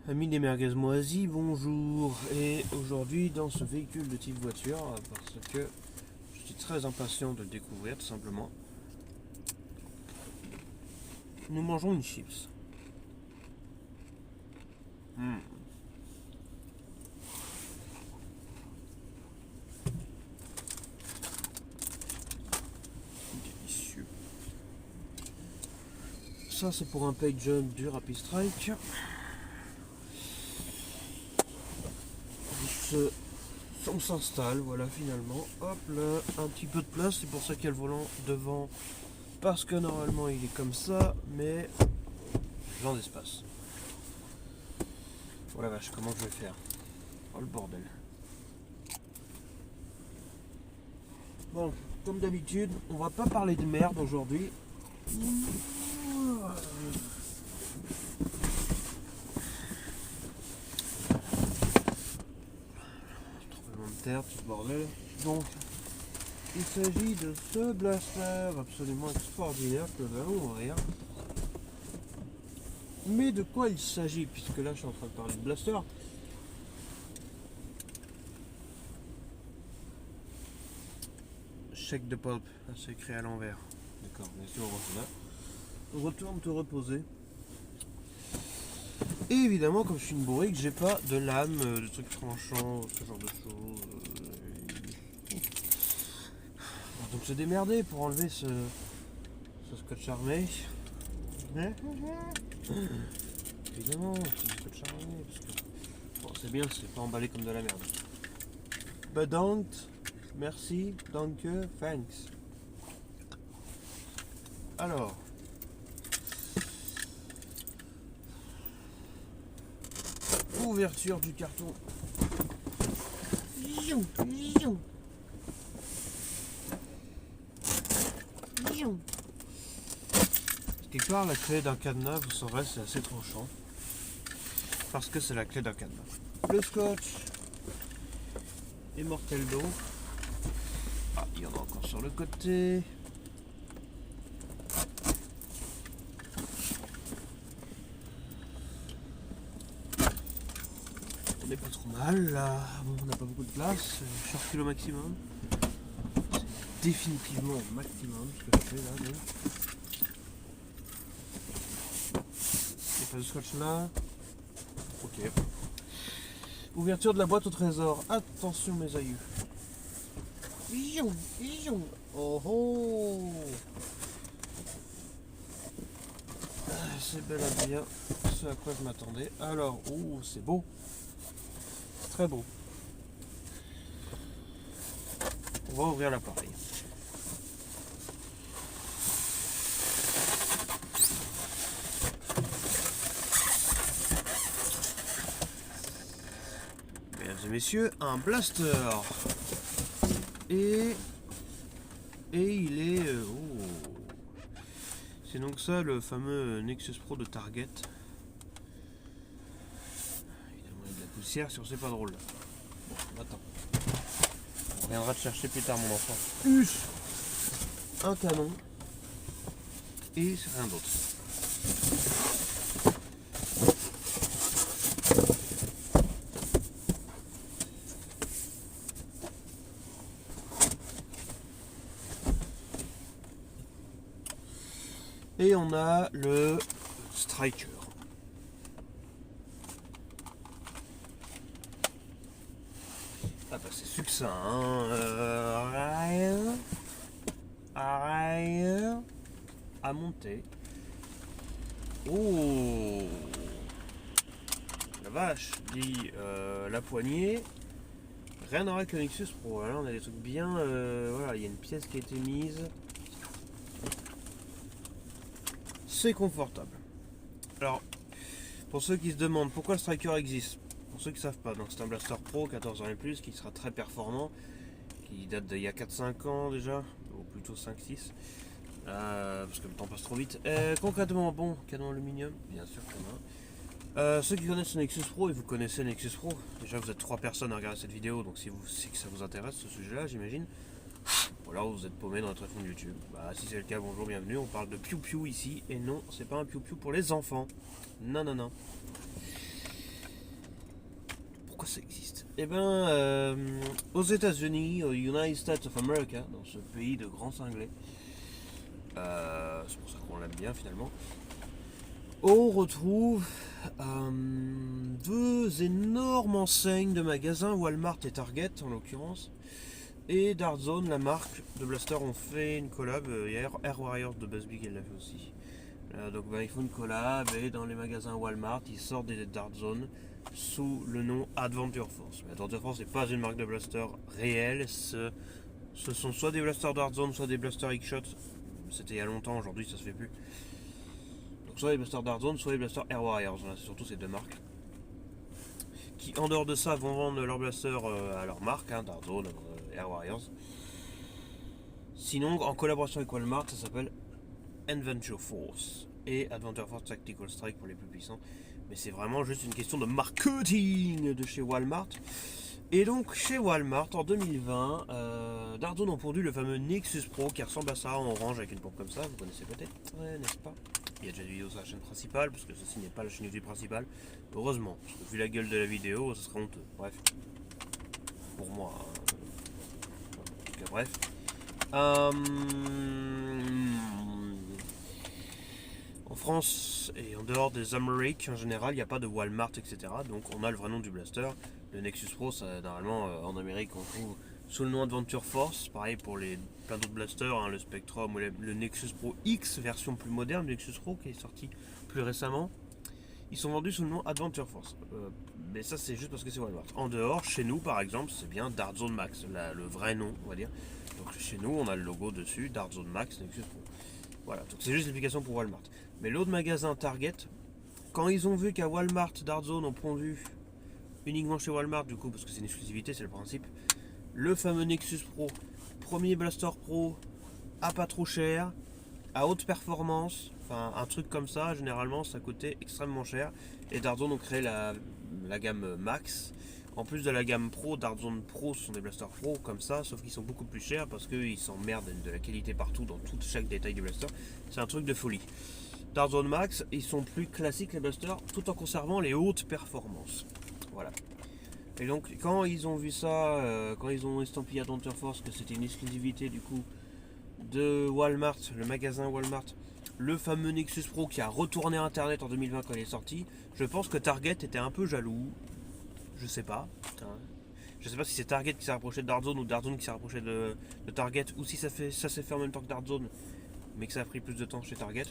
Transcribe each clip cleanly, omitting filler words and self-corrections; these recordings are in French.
Amis des merguez moisis, bonjour. Et aujourd'hui dans ce véhicule de type voiture, parce que je suis très impatient de le découvrir tout simplement, nous mangeons une chips. Hmm. Délicieux. Ça c'est pour un page du Rapid Strike. On s'installe, voilà finalement. Hop là, un petit peu de place, c'est pour ça qu'il y a le volant devant. Parce que normalement il est comme ça, mais j'ai d'espace. Oh la vache, comment je vais faire? Oh le bordel. Bon, comme d'habitude, on va pas parler de merde aujourd'hui. Tremblement de terre, tout ce bordel. Donc, il s'agit de ce blaster absolument extraordinaire que nous allons ouvrir. Mais de quoi il s'agit? Puisque là, je suis en train de parler de blaster. Chèque de pulp, c'est écrit à l'envers. D'accord, bien sûr, là. Retourne te reposer. Et évidemment, comme je suis une bourrique, j'ai pas de lame, de trucs tranchants, ce genre de choses. Donc se démerder pour enlever ce scotch armé. Évidemment, c'est du scotch armé. Parce que... Bon, c'est bien, c'est pas emballé comme de la merde. Bedankt, merci, danke, thanks. Alors. Ouverture du carton. Quelque part, la clé d'un cadenas, vous saurez, c'est assez tranchant. Parce que c'est la clé d'un cadenas. Le scotch est mortel d'eau. Ah, il y en a encore sur le côté. On n'est pas trop mal là. Bon, on n'a pas beaucoup de place. Je recule au maximum. C'est définitivement au maximum ce que je fais là. Donc. Il n'y a pas de scotch là. Ok. Ouverture de la boîte au trésor. Attention mes aïeux. Oh oh. C'est bel et bien ce à quoi je m'attendais. Alors, oh, c'est beau. Très beau. On va ouvrir l'appareil. Mesdames et messieurs, un blaster. Et il est... C'est donc ça le fameux Nexus Pro de Target. Évidemment, il y a de la poussière, si on sait pas drôle. Bon, attends. On reviendra te chercher plus tard, mon enfant. Un canon. Et c'est rien d'autre. Et on a le Striker. Ah bah c'est succinct, hein. Arrière. À monter. Oh, la vache, dit la poignée. Rien à voir avec le Nexus Pro. Là on a des trucs bien. Voilà, il y a une pièce qui a été mise. C'est confortable. Alors, pour ceux qui se demandent pourquoi le Striker existe, pour ceux qui ne savent pas, donc c'est un Blaster Pro 14 ans et plus qui sera très performant, qui date d'il y a 4-5 ans déjà, ou plutôt 5-6, parce que le temps passe trop vite. Concrètement, bon, canon aluminium, bien sûr qu'on a. Ceux qui connaissent le Nexus Pro, et vous connaissez le Nexus Pro, déjà vous êtes 3 personnes à regarder cette vidéo, donc si que ça vous intéresse ce sujet-là, j'imagine. Ou alors vous êtes paumé dans notre fond de YouTube. Bah si c'est le cas, bonjour, bienvenue. On parle de piou piou ici. Et non, c'est pas un piou piou pour les enfants. Non, non, non. pourquoi ça existe? Eh ben, aux États-Unis, aux United States of America, dans ce pays de grands cinglés, c'est pour ça qu'on l'aime bien finalement, on retrouve deux énormes enseignes de magasins, Walmart et Target en l'occurrence, et Dart Zone, la marque de Blaster, ont fait une collab. Air Warriors de Buzz Big, elle l'a fait aussi. Donc ils font une collab et dans les magasins Walmart, ils sortent des Dart Zone sous le nom Adventure Force. Mais Adventure Force n'est pas une marque de blaster réelle, ce sont soit des blasters Dart Zone, soit des blasters X-Shot. C'était il y a longtemps, aujourd'hui ça se fait plus. Donc soit les blasters Dart Zone, soit les blasters Air Warriors. Voilà, c'est surtout ces deux marques. Qui en dehors de ça vont vendre leurs blasters à leur marque, hein, Dart Zone, Air Warriors. Sinon, en collaboration avec Walmart, ça s'appelle Adventure Force et Adventure Force Tactical Strike pour les plus puissants. Mais c'est vraiment juste une question de marketing de chez Walmart. Et donc chez Walmart en 2020, Dart Zone ont pondu le fameux Nexus Pro qui ressemble à ça en orange avec une pompe comme ça, vous connaissez peut-être, n'est-ce pas? Il y a déjà des vidéos sur la chaîne principale, parce que ceci n'est pas la chaîne YouTube principale. Heureusement, parce que vu la gueule de la vidéo, ce serait honteux. Bref. Pour moi. En tout cas, bref. En France et en dehors des Amériques en général, il n'y a pas de Walmart, etc. Donc on a le vrai nom du blaster. Le Nexus Pro, ça, normalement en Amérique, on trouve sous le nom Adventure Force. Pareil pour plein d'autres blasters, hein, le Spectrum ou le Nexus Pro X, version plus moderne, le Nexus Pro qui est sorti plus récemment. Ils sont vendus sous le nom Adventure Force. Mais ça, c'est juste parce que c'est Walmart. En dehors, chez nous, par exemple, c'est bien Dart Zone Max, le vrai nom, on va dire. Donc chez nous, on a le logo dessus, Dart Zone Max, Nexus Pro. Voilà, donc c'est juste l'explication pour Walmart. Mais l'autre magasin Target, quand ils ont vu qu'à Walmart, Dart Zone ont pondu uniquement chez Walmart, du coup, parce que c'est une exclusivité, c'est le principe, le fameux Nexus Pro, premier blaster pro, à pas trop cher, à haute performance, enfin un truc comme ça, généralement ça coûtait extrêmement cher. Et Dart Zone ont créé la gamme Max. En plus de la gamme Pro, Dart Zone Pro, ce sont des blasters Pro comme ça, sauf qu'ils sont beaucoup plus chers parce qu'ils s'emmerdent de la qualité partout dans chaque détail du blaster. C'est un truc de folie. Dart Zone Max, ils sont plus classiques les blasters, tout en conservant les hautes performances. Voilà. Et donc quand ils ont vu ça, quand ils ont estampillé Adventure Force, que c'était une exclusivité du coup de Walmart, le magasin Walmart, le fameux Nexus Pro qui a retourné Internet en 2020 quand il est sorti, je pense que Target était un peu jaloux. Je sais pas. Je sais pas si c'est Target qui s'est rapproché de Dart Zone ou Dart Zone qui s'est rapproché de Target, ou si ça s'est fait en même temps que Dart Zone mais que ça a pris plus de temps chez Target.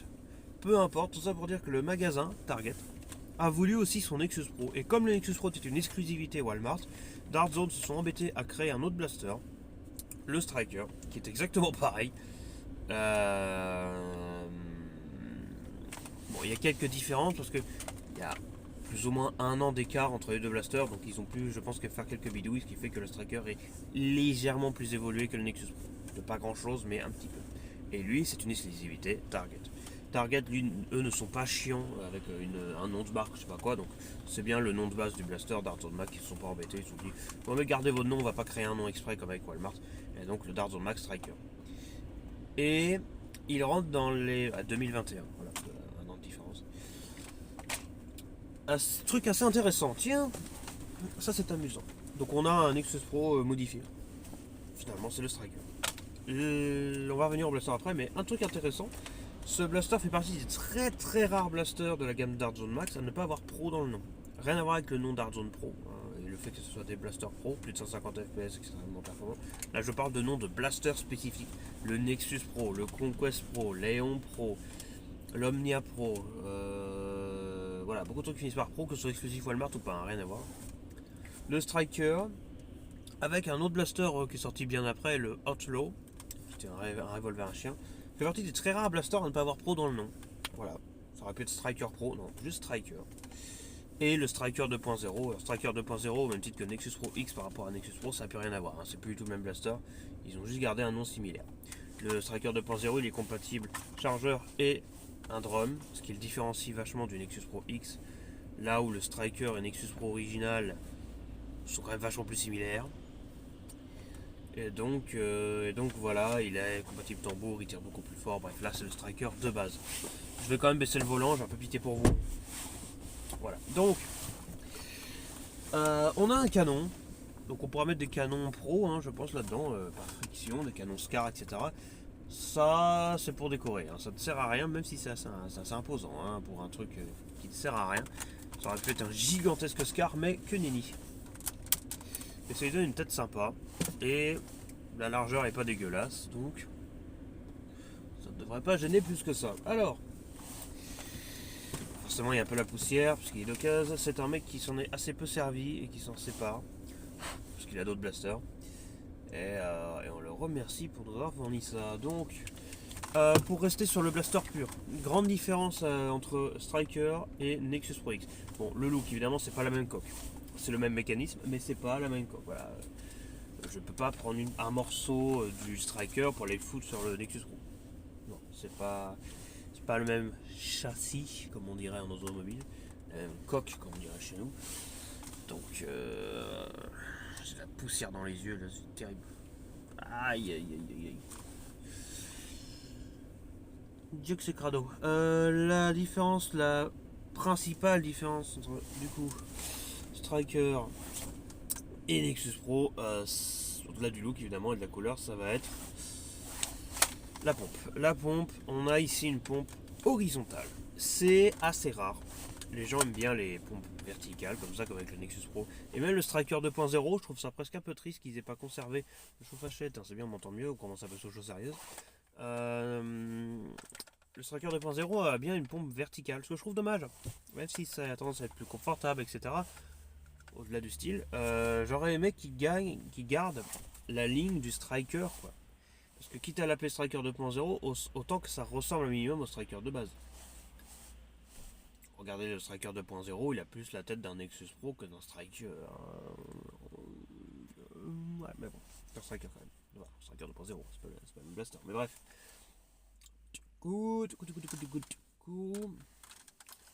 Peu importe, tout ça pour dire que le magasin Target a voulu aussi son Nexus Pro. Et comme le Nexus Pro était une exclusivité Walmart, Dart Zone se sont embêtés à créer un autre blaster, le Striker, qui est exactement pareil. Bon, il y a quelques différences parce que il y a plus ou moins un an d'écart entre les deux blasters, donc ils ont pu, je pense, faire quelques bidouilles, ce qui fait que le Striker est légèrement plus évolué que le Nexus Pro. De pas grand chose, mais un petit peu. Et lui, c'est une exclusivité Target. Target, lui, eux ne sont pas chiants avec un nom de marque, je sais pas quoi, donc c'est bien le nom de base du blaster Dart Zone Max, qui se sont pas embêtés, ils se sont dit bon mais gardez votre nom, on va pas créer un nom exprès comme avec Walmart, et donc le Dart Zone Max Striker. Et il rentre dans les 2021, voilà, un an de différence. Un truc assez intéressant, tiens, ça c'est amusant. Donc on a un Nexus Pro modifié, finalement c'est le Striker. On va revenir au blaster après, mais un truc intéressant, ce blaster fait partie des très très rares blasters de la gamme Dart Zone Max à ne pas avoir Pro dans le nom. Rien à voir avec le nom Dart Zone Pro, hein, et le fait que ce soit des blasters Pro, plus de 150 FPS, extrêmement performant. Là je parle de noms de blasters spécifiques. Le Nexus Pro, le Conquest Pro, l'Aeon Pro, l'Omnia Pro, voilà, beaucoup de trucs finissent par Pro, que ce soit exclusif Walmart ou pas, hein, rien à voir. Le Striker, avec un autre blaster qui est sorti bien après, le Outlaw, qui était un revolver à chien, fait partie des très rares blasters à ne pas avoir Pro dans le nom. Voilà, ça aurait pu être Striker Pro, non, juste Striker. Et le Striker 2.0, Striker 2.0 au même titre que Nexus Pro X par rapport à Nexus Pro, ça n'a plus rien à voir, hein, c'est plus du tout le même blaster, ils ont juste gardé un nom similaire. Le Striker 2.0 il est compatible chargeur et un drum, ce qui le différencie vachement du Nexus Pro X, là où le Striker et Nexus Pro original sont quand même vachement plus similaires. Et donc voilà, il est compatible tambour, il tire beaucoup plus fort, bref là c'est le Striker de base. Je vais quand même baisser le volant, j'ai un peu pitié pour vous. Voilà, donc On a un canon. Donc on pourra mettre des canons pro, hein, je pense, là-dedans, par friction, des canons SCAR, etc. Ça, c'est pour décorer. Hein. Ça ne sert à rien, même si c'est assez imposant hein, pour un truc qui ne sert à rien. Ça aurait pu être un gigantesque SCAR, mais que nenni. Et ça lui donne une tête sympa. Et la largeur n'est pas dégueulasse, donc ça ne devrait pas gêner plus que ça. Alors, forcément, il y a un peu la poussière, puisqu'il est d'occasion. C'est un mec qui s'en est assez peu servi et qui s'en sépare, parce qu'il a d'autres blasters. Et on le remercie pour nous avoir fourni ça. Donc, pour rester sur le blaster pur, grande différence entre Striker et Nexus Pro X. Bon, le look, évidemment, c'est pas la même coque. C'est le même mécanisme, mais c'est pas la même coque. Voilà. Je peux pas prendre un morceau du Striker pour aller le foutre sur le Nexus Pro. Non, c'est pas le même châssis, comme on dirait en automobile, la même coque, comme on dirait chez nous. Donc, j'ai la poussière dans les yeux, là, c'est terrible. Aïe, aïe, aïe, aïe. Dieu que c'est crado. La différence, la principale différence entre, du coup, Striker et Nexus Pro, au-delà du look évidemment et de la couleur, ça va être la pompe. La pompe, on a ici une pompe horizontale. C'est assez rare. Les gens aiment bien les pompes verticales, comme ça, comme avec le Nexus Pro. Et même le Striker 2.0, je trouve ça presque un peu triste qu'ils aient pas conservé le chauffachette. Hein, c'est bien, on m'entend mieux, on commence à passer aux choses sérieuses. Le Striker 2.0 a bien une pompe verticale, ce que je trouve dommage. Même si ça a tendance à être plus confortable, etc. Au-delà du style, j'aurais aimé qu'ils gardent la ligne du Striker, quoi. Parce que quitte à l'appeler Striker 2.0, autant que ça ressemble au minimum au Striker de base. Regardez le Striker 2.0, il a plus la tête d'un Nexus Pro que d'un Striker. Ouais, mais bon, c'est un Striker quand même. Voilà, Striker 2.0, c'est pas une blaster. Mais bref.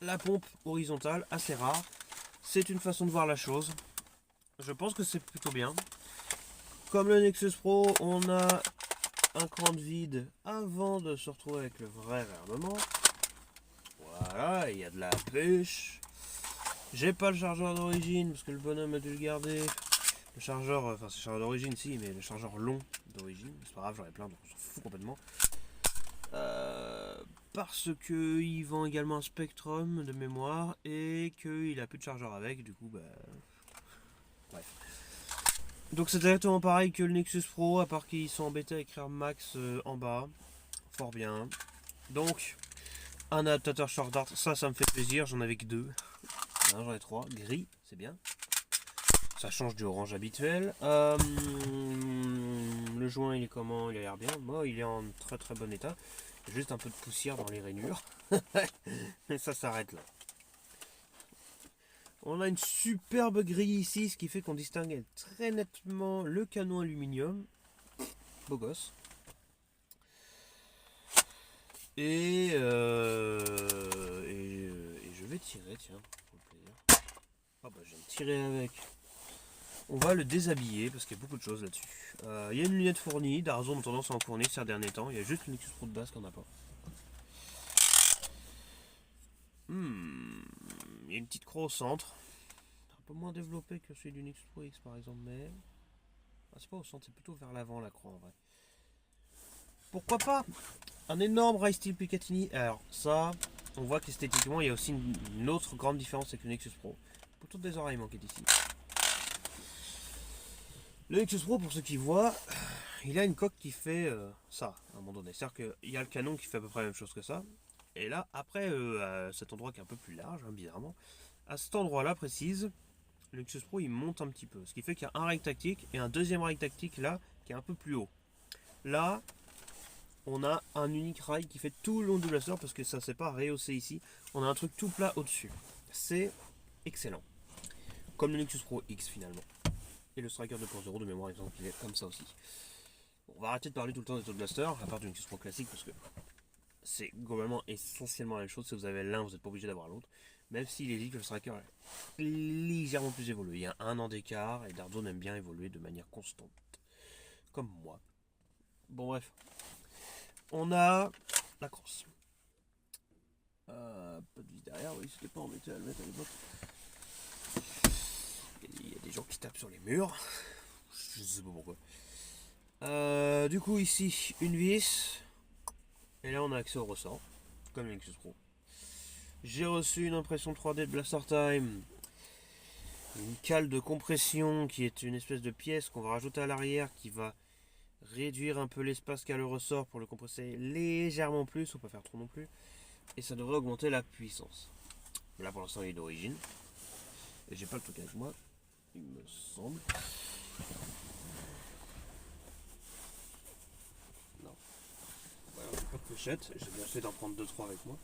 La pompe horizontale, assez rare. C'est une façon de voir la chose. Je pense que c'est plutôt bien. Comme le Nexus Pro, on a un cran de vide avant de se retrouver avec le vrai réarmement. Voilà, il y a de la pêche. J'ai pas le chargeur d'origine parce que le bonhomme a dû le garder. Le chargeur, enfin c'est le chargeur d'origine si, mais le chargeur long d'origine, c'est pas grave, j'en ai plein donc on s'en fout complètement. Parce que il vend également un Spectrum de mémoire et qu'il a plus de chargeur avec, du coup bah. Bref. Donc c'est exactement pareil que le Nexus Pro, à part qu'ils sont embêtés à écrire Max en bas. Fort bien. Donc, un adaptateur short dart, ça me fait plaisir, j'en avais que deux. J'en ai trois, gris, c'est bien. Ça change du orange habituel. Le joint, il est comment? Il a l'air bien. Moi, il est en très très bon état. Juste un peu de poussière dans les rainures. Mais ça s'arrête là. On a une superbe grille ici, ce qui fait qu'on distingue très nettement le canon aluminium. Beau gosse. Et je vais tirer, tiens, pour le plaisir. Ah bah je vais me tirer avec. On va le déshabiller parce qu'il y a beaucoup de choses là-dessus. Il y a une lunette fournie, Darzon a tendance à en fournir ces derniers temps. Il y a juste le Nexus Pro de base qu'on n'a pas. Il y a une petite croix au centre. Un peu moins développée que celui du Nexus Pro X par exemple, mais. Ah, c'est pas au centre, c'est plutôt vers l'avant la croix en vrai. Pourquoi pas un énorme Rai Steel Picatinny. Alors ça, on voit qu'esthétiquement il y a aussi une autre grande différence avec le Nexus Pro. Plutôt des oreilles manquées ici. Le Nexus Pro, pour ceux qui voient, il a une coque qui fait ça à un moment donné. C'est-à-dire qu'il y a le canon qui fait à peu près la même chose que ça. Et là, après, à cet endroit qui est un peu plus large, hein, bizarrement, à cet endroit-là précise, le Nexus Pro il monte un petit peu. Ce qui fait qu'il y a un rail tactique et un deuxième rail tactique là qui est un peu plus haut. Là, on a un unique rail qui fait tout le long du blaster parce que ça s'est pas rehaussé ici. On a un truc tout plat au-dessus. C'est excellent. Comme le Nexus Pro X finalement. Et le Striker 2.0 de mémoire, il me semble qu'il est comme ça aussi. Bon, on va arrêter de parler tout le temps des autres blasters, à part du Nexus Pro classique parce que c'est globalement essentiellement la même chose. Si vous avez l'un, vous n'êtes pas obligé d'avoir l'autre. Même s'il est dit que le Striker est légèrement plus évolué. Il y a un an d'écart et Darzon aime bien évoluer de manière constante. Comme moi. Bon bref. On a la crosse. Pas de vis derrière, oui, c'était pas en métal à l'époque. sur les murs. Je sais pas pourquoi. Du coup ici une vis. Et là on a accès au ressort. Comme le Nexus Pro. J'ai reçu une impression 3D de Blaster Time. Une cale de compression qui est une espèce de pièce qu'on va rajouter à l'arrière qui va réduire un peu l'espace qu'a le ressort pour le compresser légèrement plus, faut pas faire trop non plus. Et ça devrait augmenter la puissance. Là pour l'instant il est d'origine. Et j'ai pas le truc avec moi, il me semble. Non. Voilà, pas de pochette, j'ai bien fait d'en prendre 2-3 avec moi.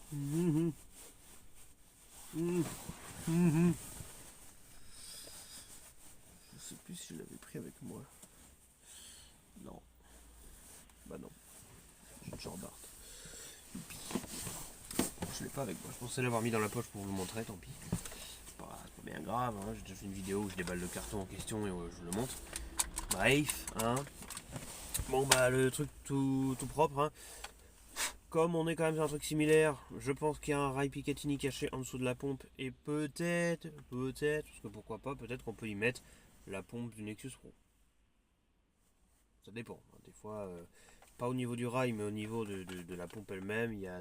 Je sais plus si je l'avais pris avec moi. Non. Bah non. J'ai une short dart. Je l'ai pas avec moi. Je pensais l'avoir mis dans la poche pour vous le montrer, tant pis. C'est pas bien grave, hein. J'ai déjà fait une vidéo où je déballe le carton en question et je le montre. Bref, hein. Bon bah le truc tout propre, hein. Comme on est quand même sur un truc similaire, je pense qu'il y a un rail Picatinny caché en dessous de la pompe et peut-être, parce que pourquoi pas, peut-être qu'on peut y mettre la pompe du Nexus Pro. Ça dépend. Des fois, pas au niveau du rail, mais au niveau de la pompe elle-même, il y a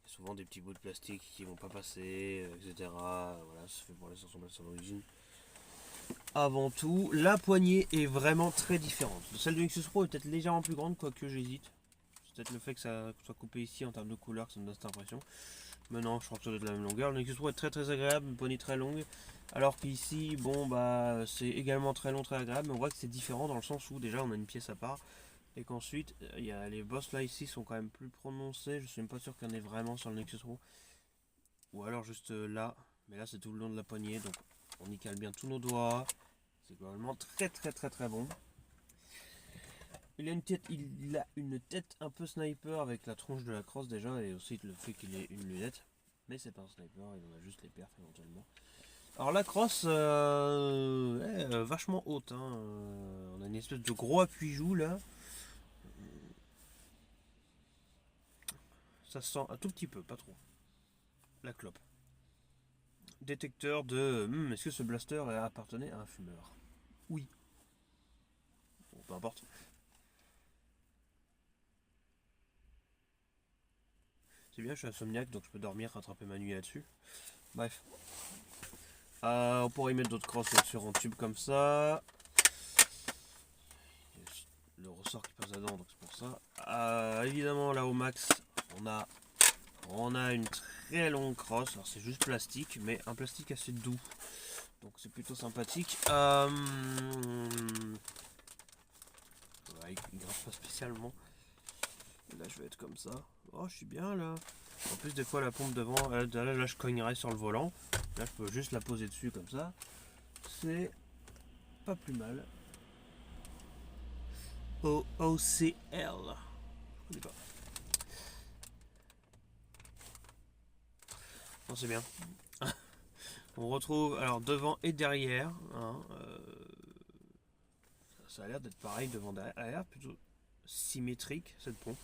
souvent des petits bouts de plastique qui vont pas passer, etc. Voilà, c'est fait pour les installations d'origine. Avant tout, la poignée est vraiment très différente. Celle du Nexus Pro est peut-être légèrement plus grande, quoique j'hésite. C'est peut-être le fait que ça soit coupé ici en termes de couleur que ça me donne cette impression. Mais non, je crois que ça doit être de la même longueur. Le Nexus Pro est très agréable, une poignée très longue. Alors qu'ici, bon bah c'est également très long, très agréable, mais on voit que c'est différent dans le sens où déjà on a une pièce à part. Et qu'ensuite, il y a les bosses là ici sont quand même plus prononcés. Je suis même pas sûr qu'il y en ait vraiment sur le Nexus Pro. Ou alors juste là. Mais là c'est tout le long de la poignée, donc on y cale bien tous nos doigts. C'est globalement très bon. Il a une tête un peu sniper avec la tronche de la crosse déjà, et aussi le fait qu'il ait une lunette. Mais c'est pas un sniper, il en a juste les perfs éventuellement. Alors la crosse est vachement haute, hein. On a une espèce de gros appui-joue là. Ça se sent un tout petit peu, pas trop. La clope. Détecteur de... est-ce que ce blaster appartenait à un fumeur? Oui. Bon, peu importe. C'est bien, je suis insomniaque, donc je peux dormir, rattraper ma nuit là-dessus. Bref. On pourrait y mettre d'autres crosses sur en tube comme ça. Le ressort qui passe dedans, donc c'est pour ça. Évidemment, là au max, on a une très longue crosse. Alors c'est juste plastique, mais un plastique assez doux. Donc c'est plutôt sympathique. Ouais, il grave pas spécialement. Là je vais être comme ça. Oh, je suis bien là. En plus des fois la pompe devant, là je cognerais sur le volant. Là je peux juste la poser dessus comme ça. C'est pas plus mal. OCL. Je connais pas. Non, c'est bien. On retrouve alors devant et derrière. Hein, ça a l'air d'être pareil devant derrière. Elle a l'air plutôt symétrique cette pompe.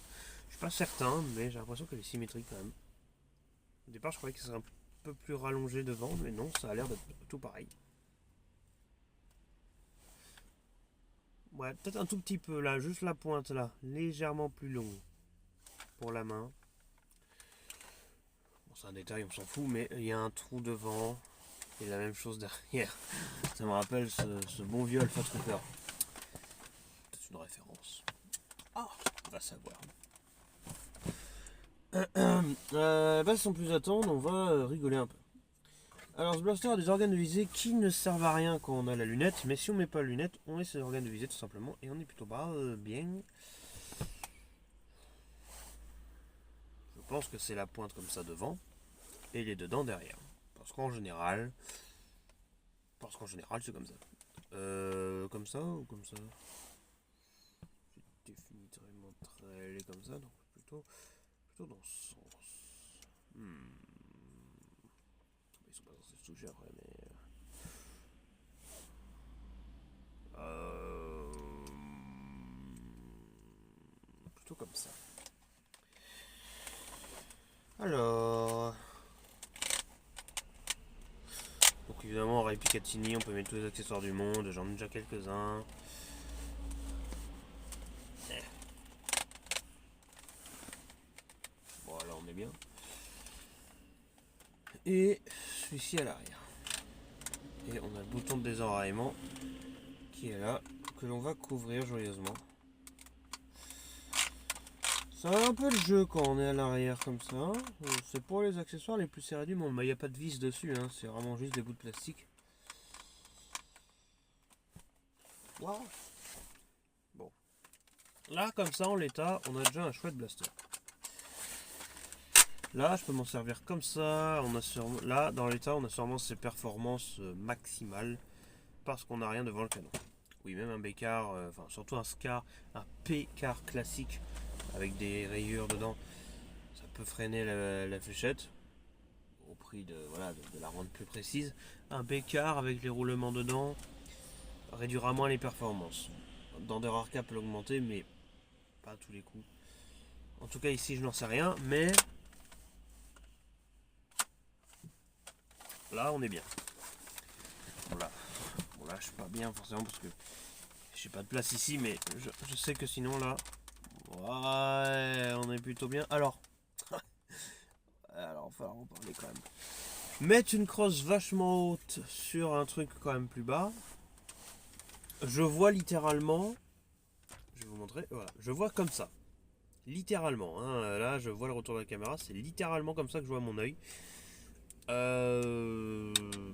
Je suis pas certain, mais j'ai l'impression qu'elle est symétrique quand même. Au départ, je croyais que ça serait un peu plus rallongé devant, mais non, ça a l'air d'être tout pareil. Ouais, peut-être un tout petit peu là, juste la pointe là, légèrement plus longue pour la main. Bon, c'est un détail, on s'en fout, mais il y a un trou devant et la même chose derrière. Ça me rappelle ce bon vieux Alpha Trooper. C'est une référence. Ah, on va savoir. Sans plus attendre, on va rigoler un peu. Alors ce blaster a des organes de visée qui ne servent à rien quand on a la lunette, mais si on met pas la lunette, on met ses organes de visée tout simplement et on est plutôt bien. Je pense que c'est la pointe comme ça devant et les dedans derrière. Parce qu'en général c'est comme ça. Comme ça ou comme ça? C'est définitivement très comme ça, donc plutôt dans ce sens. Ils sont pas censés se toucher après, mais... plutôt comme ça. Alors... Donc Évidemment, Ray Picatinny, on peut mettre tous les accessoires du monde, j'en ai déjà quelques-uns. Voilà, on est bien. Et celui-ci à l'arrière. Et on a le bouton de désenraillement qui est là, que l'on va couvrir joyeusement. C'est un peu le jeu quand on est à l'arrière comme ça. C'est pour les accessoires les plus serrés du monde. Mais il n'y a pas de vis dessus, hein. C'est vraiment juste des bouts de plastique. Wow. Bon. Là, comme ça, en l'état, on a déjà un chouette blaster. Là, je peux m'en servir comme ça. Là, dans l'état, on a sûrement ses performances maximales. Parce qu'on n'a rien devant le canon. Oui, même un Bécard, enfin surtout un Scar, un P-car classique avec des rayures dedans, ça peut freiner la fléchette au prix de, voilà, de la rendre plus précise. Un Bécard avec les roulements dedans réduira moins les performances. Dans de rares cas, peut l'augmenter, mais pas à tous les coups. En tout cas, ici, je n'en sais rien, mais là, on est bien. Voilà. Bon, là, je suis pas bien forcément parce que j'ai pas de place ici, mais je sais que sinon là, ouais, on est plutôt bien. Alors, il va falloir en parler quand même. Mettre une crosse vachement haute sur un truc quand même plus bas. Je vois littéralement, je vais vous montrer, voilà, je vois comme ça. Littéralement, hein, là je vois le retour de la caméra, c'est littéralement comme ça que je vois à mon œil.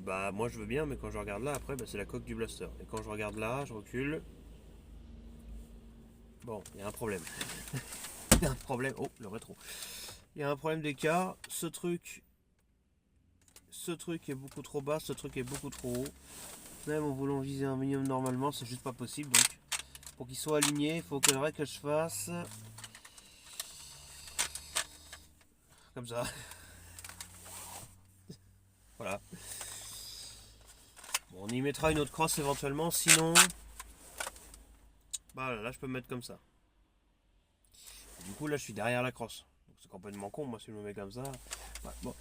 Bah moi je veux bien, mais quand je regarde là après, bah, c'est la coque du blaster. Et quand je regarde là, je recule. Bon, il y a un problème. Il y a un problème. Oh, le rétro. Il y a un problème d'écart. Ce truc est beaucoup trop bas, ce truc est beaucoup trop haut. Même en voulant viser un minimum normalement, c'est juste pas possible. Donc, pour qu'il soit aligné, il faut que je fasse comme ça. Voilà. Bon, on y mettra une autre crosse éventuellement. Sinon, bah là, je peux me mettre comme ça. Du coup, là, je suis derrière la crosse. Donc, c'est complètement con, moi, si je me mets comme ça. Ouais, bon.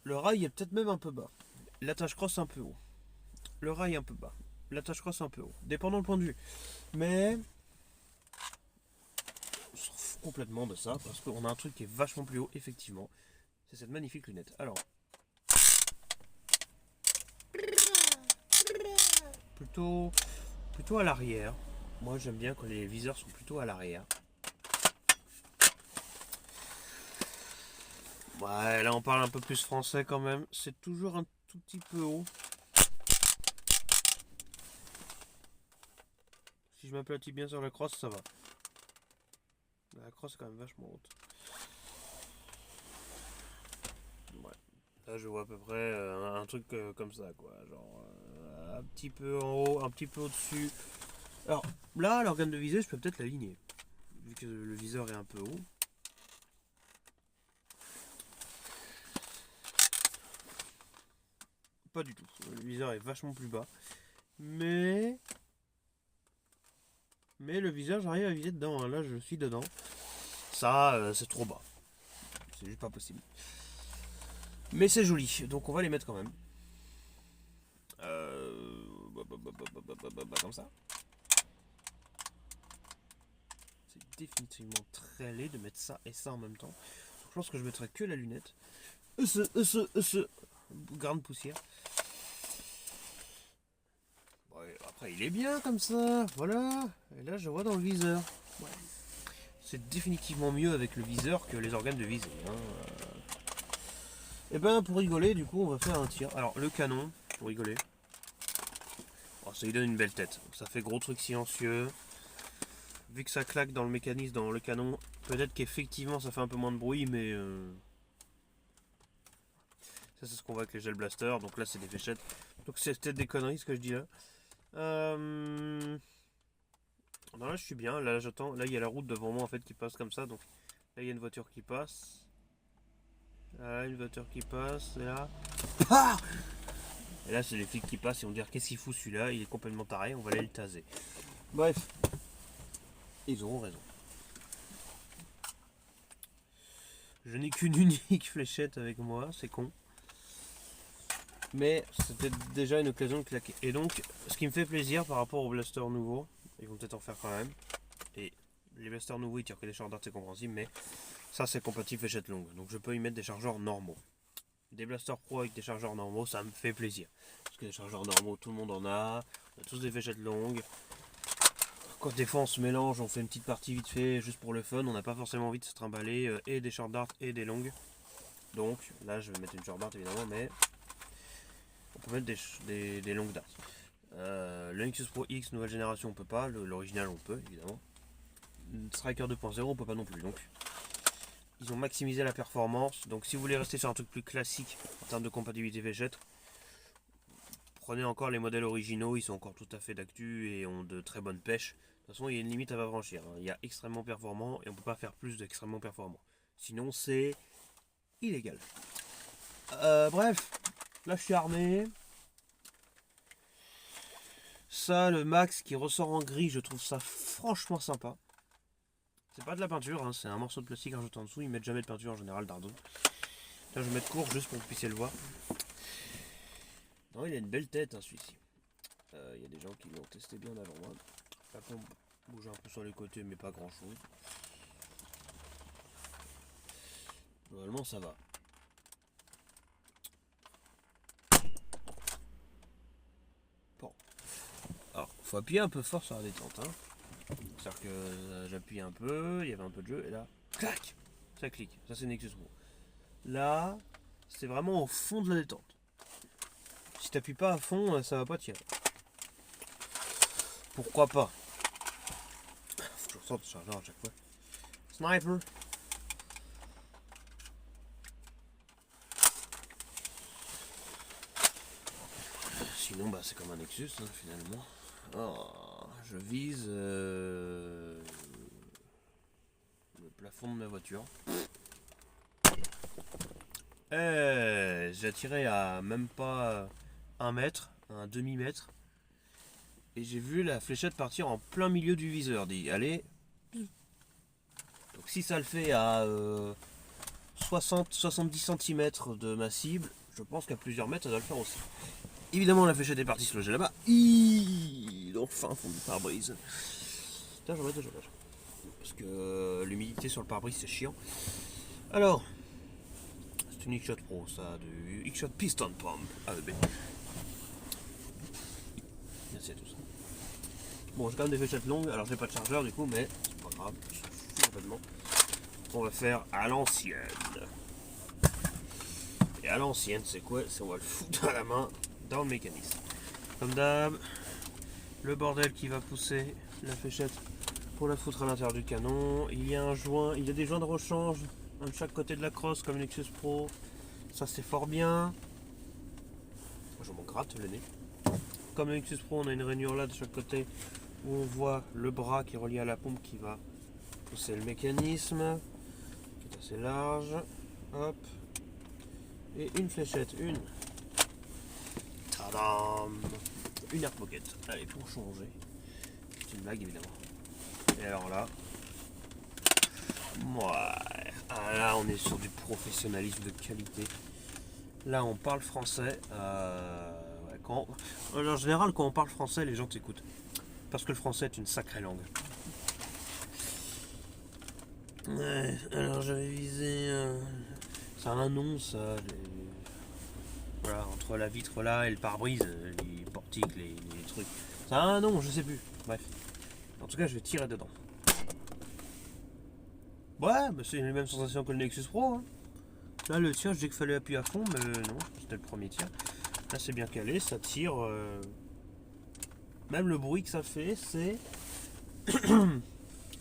Le rail est peut-être même un peu bas. L'attache crosse un peu haut. Le rail un peu bas. L'attache crosse un peu haut. Dépendant le point de vue. Mais on s'en fout complètement de ça parce qu'on a un truc qui est vachement plus haut, effectivement. C'est cette magnifique lunette. Alors, plutôt à l'arrière. Moi, j'aime bien quand les viseurs sont plutôt à l'arrière. Ouais, là, on parle un peu plus français quand même. C'est toujours un tout petit peu haut. Si je m'aplatis bien sur la crosse, ça va. La crosse est quand même vachement haute. Ouais. Là, je vois à peu près un truc comme ça, quoi. Genre, un petit peu en haut, un petit peu au-dessus. Alors, là, l'organe de visée, je peux peut-être l'aligner. Vu que le viseur est un peu haut. Pas du tout. Le viseur est vachement plus bas. Mais le viseur, j'arrive à viser dedans. Hein. Là, je suis dedans. Ça, c'est trop bas. C'est juste pas possible. Mais c'est joli. Donc, on va les mettre quand même. Comme ça. C'est définitivement très laid de mettre ça et ça en même temps. Donc, je pense que je mettrai que la lunette. Grande poussière. Bon, après, il est bien comme ça. Voilà. Et là, je vois dans le viseur. Ouais. C'est définitivement mieux avec le viseur que les organes de visée. Hein. Et ben, pour rigoler, du coup, on va faire un tir. Alors, le canon, pour rigoler. Oh, ça lui donne une belle tête. Ça fait gros truc silencieux. Vu que ça claque dans le mécanisme, dans le canon, peut-être qu'effectivement ça fait un peu moins de bruit, mais ça c'est ce qu'on voit avec les gel blasters. Donc là c'est des fléchettes. Donc c'est peut-être des conneries ce que je dis là. Non, là je suis bien. Là j'attends. Là il y a la route devant moi en fait qui passe comme ça. Donc là il y a une voiture qui passe. Là une voiture qui passe. Et là. Ah, et là c'est les flics qui passent et on va dire qu'est-ce qu'il fout celui-là. Il est complètement taré. On va aller le taser. Bref. Ils auront raison. Je n'ai qu'une unique fléchette avec moi, c'est con. Mais c'était déjà une occasion de claquer. Et donc, ce qui me fait plaisir par rapport aux blasters nouveaux, ils vont peut-être en faire quand même. Et les blasters nouveaux, ils tirent que des charges d'art, c'est compréhensible, mais ça, c'est compatible fléchette longue. Donc, je peux y mettre des chargeurs normaux. Des blasters pro avec des chargeurs normaux, ça me fait plaisir. Parce que les chargeurs normaux, tout le monde en a. On a tous des fléchettes longues. Quand des fois on se mélange, on fait une petite partie vite fait, juste pour le fun. On n'a pas forcément envie de se trimballer et des short darts et des longues. Donc, là, je vais mettre une short dart évidemment, mais on peut mettre des longues darts. Le Nexus Pro X nouvelle génération on peut pas, l'original on peut évidemment. Striker 2.0 on peut pas non plus, donc ils ont maximisé la performance. Donc si vous voulez rester sur un truc plus classique en termes de compatibilité fléchette, prenez encore les modèles originaux, ils sont encore tout à fait d'actu et ont de très bonnes pêches. De toute façon il y a une limite à pas franchir, hein. Il y a extrêmement performant et on peut pas faire plus d'extrêmement performant, sinon c'est illégal. Bref, là je suis armé. Ça, le max qui ressort en gris, je trouve ça franchement sympa. C'est pas de la peinture, hein, c'est un morceau de plastique rajouté en dessous. Ils mettent jamais de peinture en général, Dardo. Là, je vais mettre court juste pour que vous puissiez le voir. Non, il a une belle tête, hein, celui-ci. Il y a des gens qui l'ont testé bien avant moi. La pompe bouge un peu sur les côtés, mais pas grand-chose. Normalement, ça va. Bon. Alors, faut appuyer un peu fort sur la détente, hein. C'est-à-dire que j'appuie un peu, il y avait un peu de jeu, et là, clac, ça clique. Ça, c'est Nexus Pro. Là, c'est vraiment au fond de la détente. Si t'appuies pas à fond, ça va pas tirer. Pourquoi pas? Faut que je ressorte le chargeur à chaque fois. Sniper. Sinon, bah, c'est comme un Nexus, hein, finalement. Oh, je vise le plafond de ma voiture. J'ai tiré à même pas 1 mètre, un demi-mètre. Et j'ai vu la fléchette partir en plein milieu du viseur. Dit, allez. Donc si ça le fait à 60-70 cm de ma cible, je pense qu'à plusieurs mètres, ça doit le faire aussi. Évidemment, la fléchette est partie se loger là-bas. Donc fin fond du pare-brise. Putain, j'en mets déjà. Parce que l'humidité sur le pare-brise, c'est chiant. Alors, c'est une X-Shot Pro, ça, du X-Shot Piston Pump AEB. C'est tout ça. Bon, j'ai quand même des fléchettes longues, alors j'ai pas de chargeur du coup, mais c'est pas grave, je m'en fous complètement. On va faire à l'ancienne. Et à l'ancienne, c'est quoi? C'est on va le foutre à la main dans le mécanisme. Comme d'hab, le bordel qui va pousser la fléchette pour la foutre à l'intérieur du canon. Il y a un joint, il y a des joints de rechange, un de chaque côté de la crosse comme Nexus Pro. Ça c'est fort bien. Je m'en gratte le nez. Comme le Nexus Pro, on a une rainure là de chaque côté où on voit le bras qui est relié à la pompe qui va pousser le mécanisme, qui est assez large. Hop. Et une fléchette, une. Tadam! Une air pocket. Allez, pour changer. C'est une blague évidemment. Et alors là. Ouais. Ah, là, on est sur du professionnalisme de qualité. Là, on parle français. En général, quand on parle français, les gens t'écoutent. Parce que le français est une sacrée langue. Ouais, alors j'avais visé. Ça a un nom, ça. Voilà, entre la vitre là et le pare-brise, les portiques, les trucs. Ça a un nom, je sais plus. Bref. En tout cas, je vais tirer dedans. Ouais, bah c'est les mêmes sensations que le Nexus Pro. Hein. Là, le tir, je dis qu'il fallait appuyer à fond, mais non, c'était le premier tir. Là, c'est bien calé, ça tire. Même le bruit que ça fait, c'est.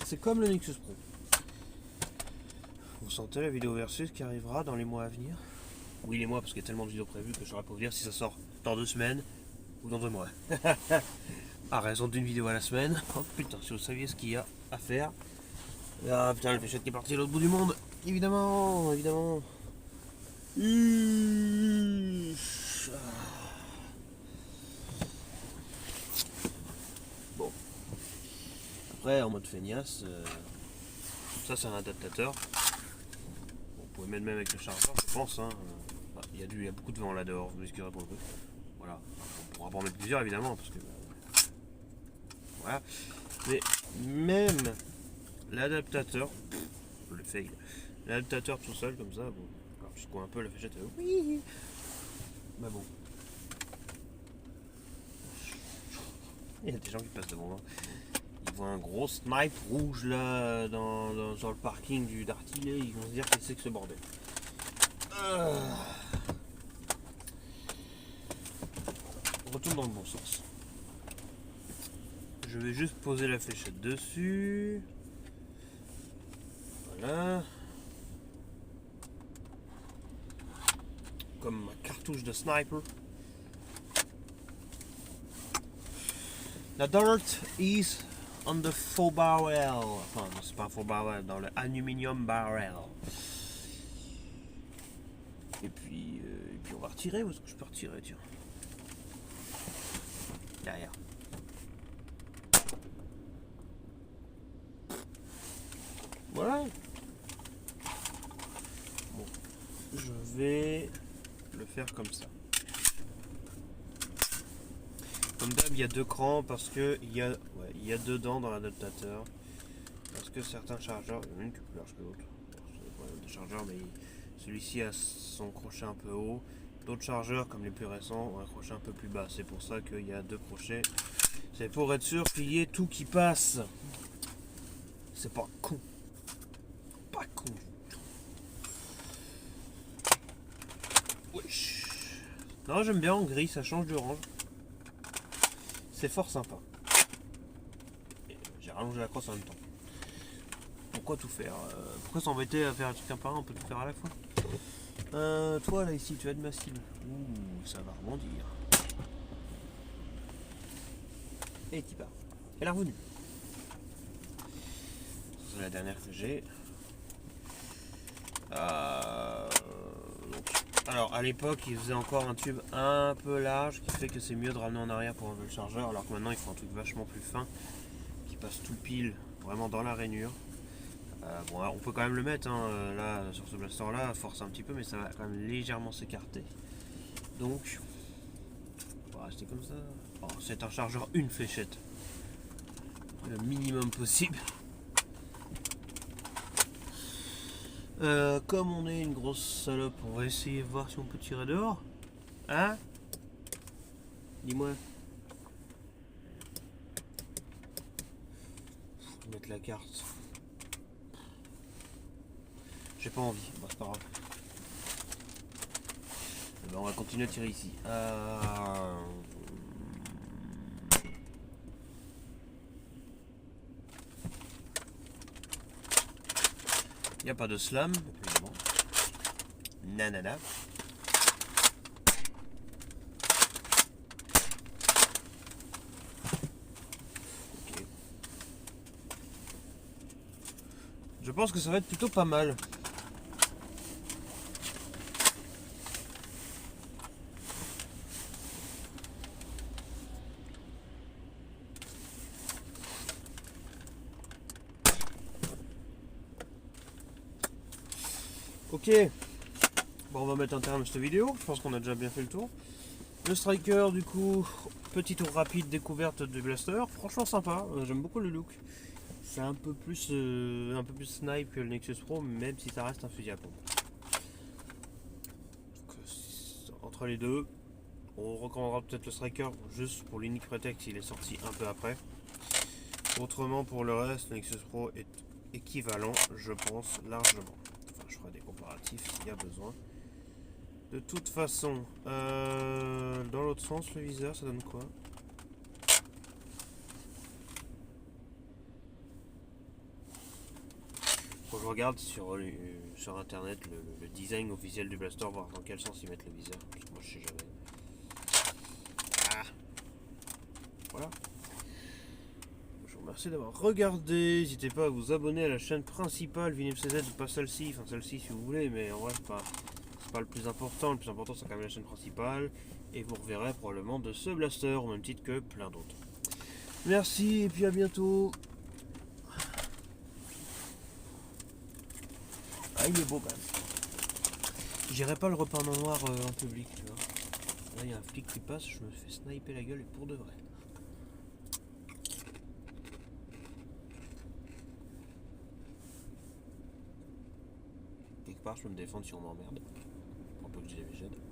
C'est comme le Nexus Pro. Vous sentez la vidéo versus qui arrivera dans les mois à venir? Oui, les mois, parce qu'il y a tellement de vidéos prévues que je ne saurais pas vous dire si ça sort dans 2 semaines ou dans 2 mois. À raison d'une vidéo à la semaine. Oh putain, si vous saviez ce qu'il y a à faire. Ah putain, le fléchette qui est parti à l'autre bout du monde. Évidemment, évidemment. Bon. Après, en mode feignasse, ça c'est un adaptateur. Bon, vous pouvez mettre même avec le chargeur, je pense. Hein. Il y a beaucoup de vent là dehors, vous m'excuserez pour le coup. Voilà, on pourra pas en mettre plusieurs évidemment, parce que voilà. Mais même l'adaptateur, le fail, l'adaptateur tout seul comme ça, bon, alors je secoue un peu la fléchette, oui, bah bon. Il y a des gens qui passent devant moi. Ils voient un gros snipe rouge là sur le parking du Darty, là, ils vont se dire qu'est-ce que c'est que ce bordel. On retourne dans le bon sens. Je vais juste poser la fléchette dessus. Voilà. Comme ma cartouche de sniper. The dirt is on the full barrel. Enfin, non, c'est pas un full barrel, dans le aluminium barrel. Et puis on va retirer. Où est-ce que je peux retirer, tiens? Derrière. Voilà. Bon, je vais le faire comme ça. Comme d'hab, il y a deux crans parce que il y a deux dents dans l'adaptateur. Parce que certains chargeurs, il y en a une qui est plus large que l'autre. C'est pas des chargeurs, mais celui-ci a son crochet un peu haut. D'autres chargeurs, comme les plus récents, ont un crochet un peu plus bas. C'est pour ça qu'il y a deux crochets. C'est pour être sûr qu'il y ait tout qui passe. C'est pas con. Pas con. Wesh. Non, j'aime bien en gris, ça change d'orange. C'est fort sympa. J'ai rallongé la crosse en même temps. Pourquoi tout faire? Pourquoi s'embêter à faire un truc un par un? On peut tout faire à la fois. Toi là ici, tu as de ma cible. Ouh, ça va rebondir. Et qui part. Elle est revenue. C'est la dernière que j'ai. Alors à l'époque il faisait encore un tube un peu large qui fait que c'est mieux de ramener en arrière pour enlever le chargeur, alors que maintenant il faut un truc vachement plus fin qui passe tout pile vraiment dans la rainure. Bon, alors, on peut quand même le mettre hein, là sur ce blaster là, force un petit peu, mais ça va quand même légèrement s'écarter. Donc on va rester comme ça. Oh, c'est un chargeur une fléchette, le minimum possible. Comme on est une grosse salope, on va essayer de voir si on peut tirer dehors. Hein? Dis-moi. Mettre la carte. J'ai pas envie, bon, c'est pas grave. Ben, on va continuer à tirer ici. Il n'y a pas de slam, évidemment. Nanana. Ok. Je pense que ça va être plutôt pas mal. Ok, bon, on va mettre un terme à cette vidéo, je pense qu'on a déjà bien fait le tour. Le striker du coup, petit tour rapide découverte du blaster, franchement sympa, j'aime beaucoup le look. C'est un peu plus snipe que le Nexus Pro, même si ça reste un fusil à pompe. Donc, entre les deux, on recommandera peut-être le striker juste pour l'unique prétexte qu'il est sorti un peu après. Autrement pour le reste, le Nexus Pro est équivalent, je pense, largement. Je ferai des comparatifs s'il y a besoin. De toute façon, dans l'autre sens, le viseur, ça donne quoi? Faut que je regarde sur internet le design officiel du blaster, voir dans quel sens ils mettent le viseur. Parce que moi, je sais jamais. Ah. Voilà. Je vous remercie d'avoir regardé. N'hésitez pas à vous abonner à la chaîne principale VinFCZ, pas celle-ci, enfin celle-ci si vous voulez, mais en vrai c'est pas le plus important. Le plus important c'est quand même la chaîne principale. Et vous reverrez probablement de ce blaster au même titre que plein d'autres. Merci et puis à bientôt. Ah, il est beau quand même. J'irai pas le repeindre en noir en public, tu vois. Là, il y a un flic qui passe, je me fais sniper la gueule et pour de vrai. Quelque part, je peux me défendre si on m'emmerde. Un peu que je les végète.